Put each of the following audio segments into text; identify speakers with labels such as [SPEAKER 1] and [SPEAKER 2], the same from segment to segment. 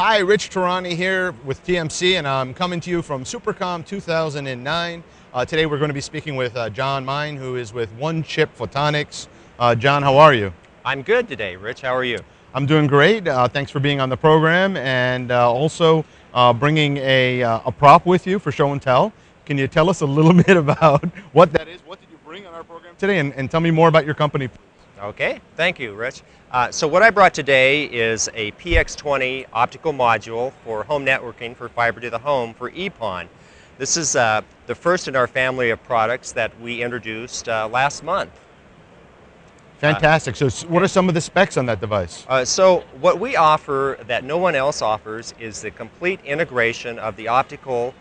[SPEAKER 1] Hi, Rich Tehrani here with TMC, and I'm coming to you from SuperCom 2009. Today we're going to be speaking with John Mine, who is with OneChip Photonics. John, how are you?
[SPEAKER 2] I'm good today, Rich. How are you?
[SPEAKER 1] I'm doing great. Thanks for being on the program, and also bringing a prop with you for show and tell. Can you tell us a little bit about what that is? What did you bring on our program today? And tell me more about your company, please.
[SPEAKER 2] Okay, thank you, Rich. So what I brought today is a PX20 optical module for home networking for fiber to the home for EPON. This is the first in our family of products that we introduced last month.
[SPEAKER 1] Fantastic. So what are some of the specs on that device?
[SPEAKER 2] So what we offer that no one else offers is the complete integration of the optical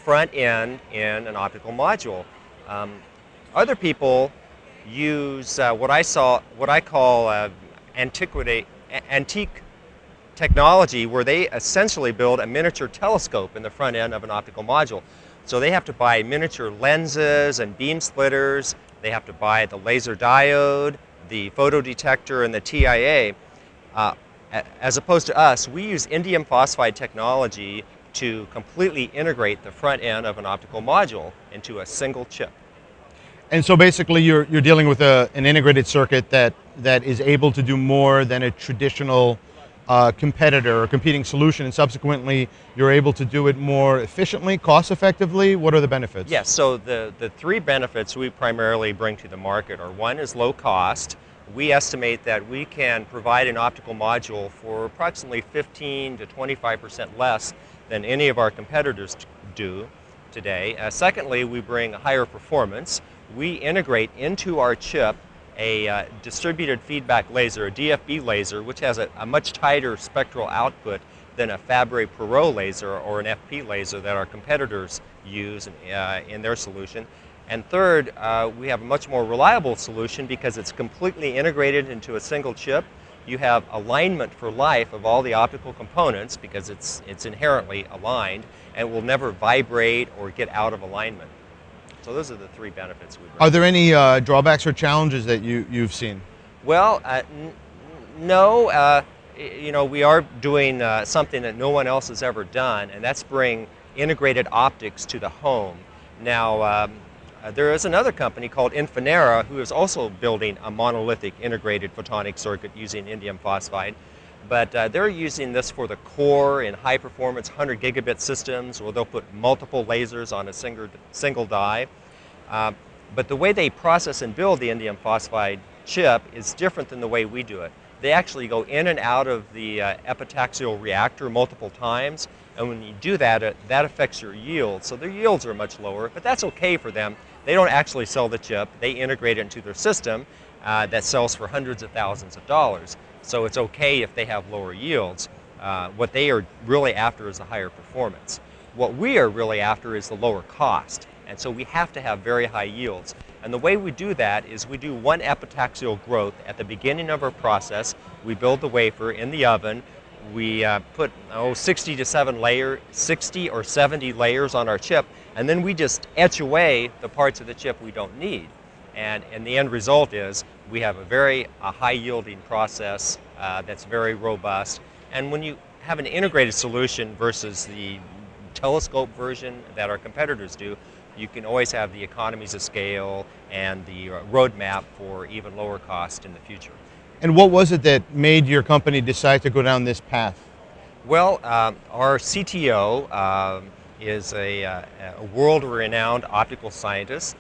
[SPEAKER 2] front end in an optical module. Other people use what I call antique technology, where they essentially build a miniature telescope in the front end of an optical module. So they have to buy miniature lenses and beam splitters. They have to buy the laser diode, the photodetector, and the TIA. As opposed to us, we use indium phosphide technology to completely integrate the front end of an optical module into a single chip.
[SPEAKER 1] And so basically you're dealing with an integrated circuit that is able to do more than a traditional competitor or competing solution, and subsequently you're able to do it more efficiently, cost effectively. What are the benefits?
[SPEAKER 2] Yes, so the three benefits we primarily bring to the market are: one is low cost. We estimate that we can provide an optical module for approximately 15 to 25% less than any of our competitors do today. Secondly, we bring higher performance. We integrate into our chip a distributed feedback laser, a DFB laser, which has a much tighter spectral output than a Fabry-Perot laser or an FP laser that our competitors use in their solution. And third, we have a much more reliable solution because it's completely integrated into a single chip. You have alignment for life of all the optical components because it's inherently aligned and will never vibrate or get out of alignment. So those are the three benefits we bring.
[SPEAKER 1] Are there any drawbacks or challenges that you've seen?
[SPEAKER 2] Well, no. We are doing something that no one else has ever done, and that's bring integrated optics to the home. Now, there is another company called Infinera who is also building a monolithic integrated photonic circuit using indium phosphide. But they're using this for the core in high-performance 100 gigabit systems, where they'll put multiple lasers on a single die. But the way they process and build the indium phosphide chip is different than the way we do it. They actually go in and out of the epitaxial reactor multiple times, and when you do that, that affects your yield. So their yields are much lower, but that's okay for them. They don't actually sell the chip. They integrate it into their system that sells for hundreds of thousands of dollars. So it's okay if they have lower yields. What they are really after is the higher performance. What we are really after is the lower cost. And so we have to have very high yields. And the way we do that is we do one epitaxial growth at the beginning of our process. We build the wafer in the oven. We put 60 or 70 layers on our chip, and then we just etch away the parts of the chip we don't need. And the end result is we have a very high yielding process that's very robust. And when you have an integrated solution versus the telescope version that our competitors do, you can always have the economies of scale and the roadmap for even lower cost in the future.
[SPEAKER 1] And what was it that made your company decide to go down this path?
[SPEAKER 2] Well, our CTO is a world-renowned optical scientist.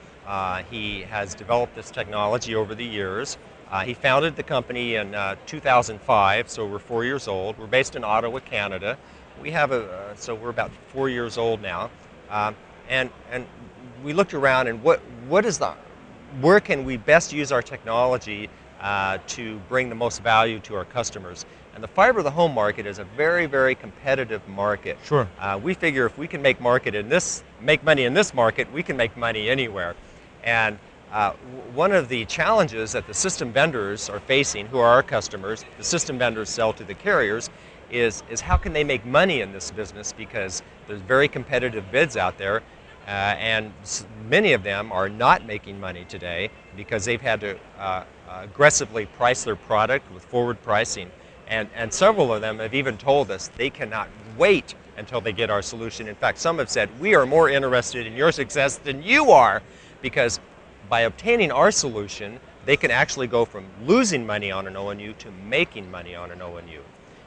[SPEAKER 2] He has developed this technology over the years. He founded the company in 2005, so we're 4 years old. We're based in Ottawa, Canada. We have so we're about 4 years old now. And we looked around and where can we best use our technology to bring the most value to our customers? And the fiber to the home market is a very, very competitive market.
[SPEAKER 1] Sure.
[SPEAKER 2] We figure if we can make money in this market, we can make money anywhere. And one of the challenges that the system vendors are facing, who are our customers, the system vendors sell to the carriers, is how can they make money in this business, because there's very competitive bids out there. And many of them are not making money today because they've had to aggressively price their product with forward pricing. And several of them have even told us they cannot wait until they get our solution. In fact, some have said, we are more interested in your success than you are, because by obtaining our solution, they can actually go from losing money on an ONU to making money on an ONU.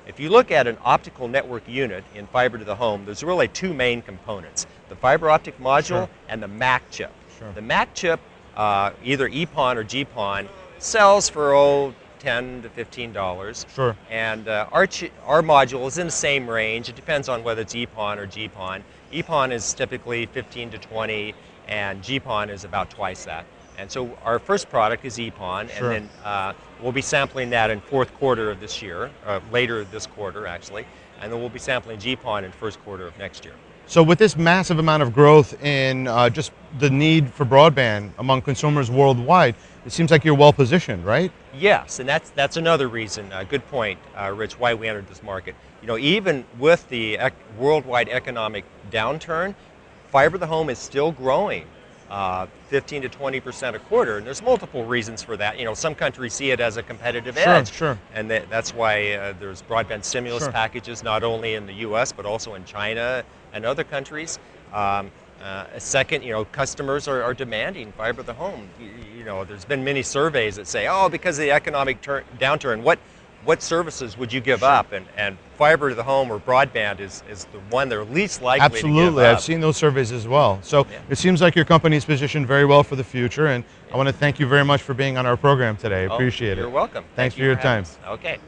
[SPEAKER 2] If you look at an optical network unit in fiber to the home, there's really two main components: the fiber optic module
[SPEAKER 1] Sure.
[SPEAKER 2] and the MAC chip.
[SPEAKER 1] Sure.
[SPEAKER 2] The MAC chip, either EPON or GPON, sells for $10 to $15.
[SPEAKER 1] Sure.
[SPEAKER 2] And our module is in the same range. It depends on whether it's EPON or GPON. EPON is typically 15 to 20, and GPON is about twice that. And so our first product is EPON,
[SPEAKER 1] Sure.
[SPEAKER 2] and then we'll be sampling that in fourth quarter of this year, later this quarter actually, and then we'll be sampling GPON in first quarter of next year.
[SPEAKER 1] So with this massive amount of growth in just the need for broadband among consumers worldwide, it seems like you're well positioned, right?
[SPEAKER 2] Yes, and that's another reason, good point, Rich, why we entered this market. You know, even with the worldwide economic downturn, fiber to the home is still growing 15 to 20% a quarter, and there's multiple reasons for that. You know, some countries see it as a competitive edge,
[SPEAKER 1] Sure.
[SPEAKER 2] and that's why there's broadband stimulus
[SPEAKER 1] Sure.
[SPEAKER 2] packages not only in the U.S. but also in China and other countries. Second, you know, customers are demanding fiber to the home. You know, there's been many surveys that say, oh, because of the economic downturn, what services would you give up? And fiber to the home or broadband is the one they're least likely to give
[SPEAKER 1] Absolutely,
[SPEAKER 2] up.
[SPEAKER 1] I've seen those surveys as well. So
[SPEAKER 2] Yeah.
[SPEAKER 1] it seems like your company is positioned very well for the future, and I want to thank you very much for being on our program today. I
[SPEAKER 2] Oh,
[SPEAKER 1] appreciate it.
[SPEAKER 2] You're welcome.
[SPEAKER 1] Thanks
[SPEAKER 2] Thank
[SPEAKER 1] for
[SPEAKER 2] you
[SPEAKER 1] your
[SPEAKER 2] having
[SPEAKER 1] time.
[SPEAKER 2] us. Okay.